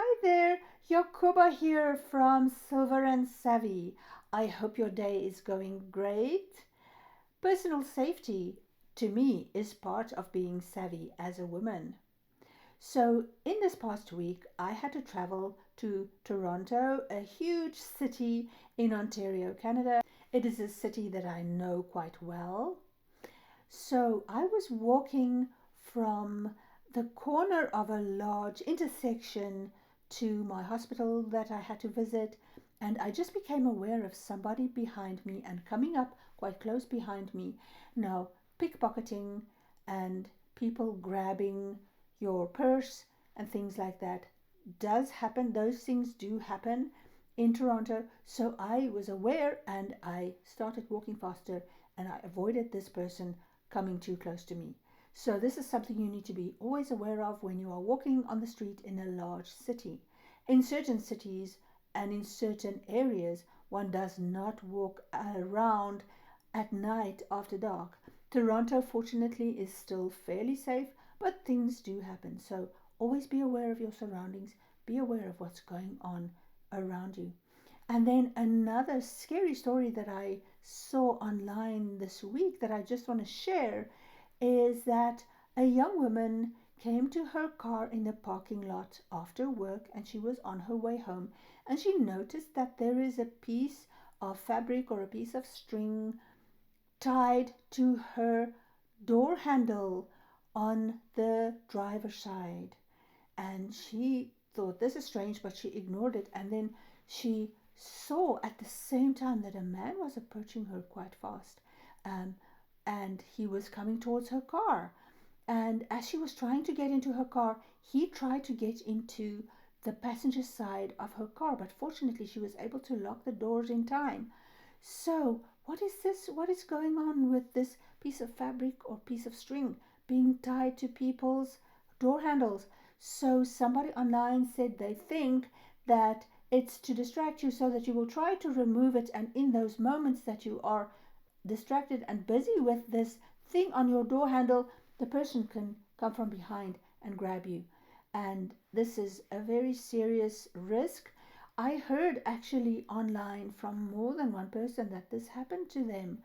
Hi there, Jacoba here from Silver and Savvy. I hope your day is going great. Personal safety, to me, is part of being savvy as a woman. So, in this past week, I had to travel to Toronto, a huge city in Ontario, Canada. It is a city that I know quite well. So, I was walking from the corner of a large intersection to my hospital that I had to visit, and I just became aware of somebody behind me and coming up quite close behind me. Now, pickpocketing and people grabbing your purse and things like that does happen. Those things do happen in Toronto. So I was aware and I started walking faster and I avoided this person coming too close to me. So this is something you need to be always aware of when you are walking on the street in a large city. In certain cities and in certain areas, one does not walk around at night after dark. Toronto, fortunately, is still fairly safe, but things do happen. So always be aware of your surroundings, be aware of what's going on around you. And then another scary story that I saw online this week that I just want to share is that a young woman came to her car in the parking lot after work and she was on her way home and she noticed that there is a piece of fabric or a piece of string tied to her door handle on the driver's side. And she thought this is strange, but she ignored it. And then she saw at the same time that a man was approaching her quite fast. Um, and he was coming towards her car. And as she was trying to get into her car, he tried to get into the passenger side of her car. But fortunately, she was able to lock the doors in time. So, what is this? What is going on with this piece of fabric or piece of string being tied to people's door handles? So, somebody online said they think that it's to distract you so that you will try to remove it, and in those moments that you are distracted and busy with this thing on your door handle, the person can come from behind and grab you. And this is a very serious risk. I heard actually online from more than one person that this happened to them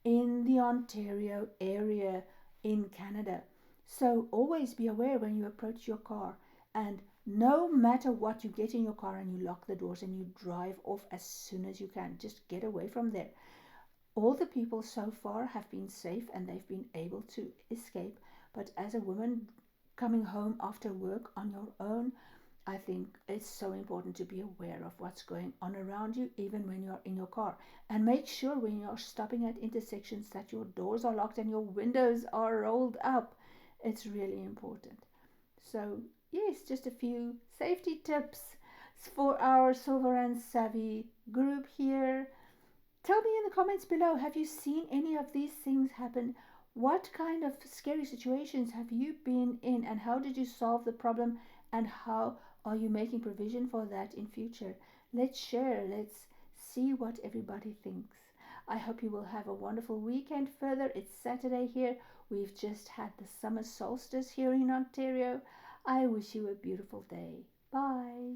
in the Ontario area in Canada. So always be aware when you approach your car, and no matter what, you get in your car and you lock the doors and you drive off as soon as you can. Just get away from there. All the people so far have been safe and they've been able to escape. But as a woman coming home after work on your own, I think it's so important to be aware of what's going on around you, even when you're in your car. And make sure when you're stopping at intersections that your doors are locked and your windows are rolled up. It's really important. So, yes, just a few safety tips for our Silver and Savvy group here. Tell me in the comments below, have you seen any of these things happen? What kind of scary situations have you been in and how did you solve the problem and how are you making provision for that in future? Let's share. Let's see what everybody thinks. I hope you will have a wonderful weekend further. It's Saturday here. We've just had the summer solstice here in Ontario. I wish you a beautiful day. Bye.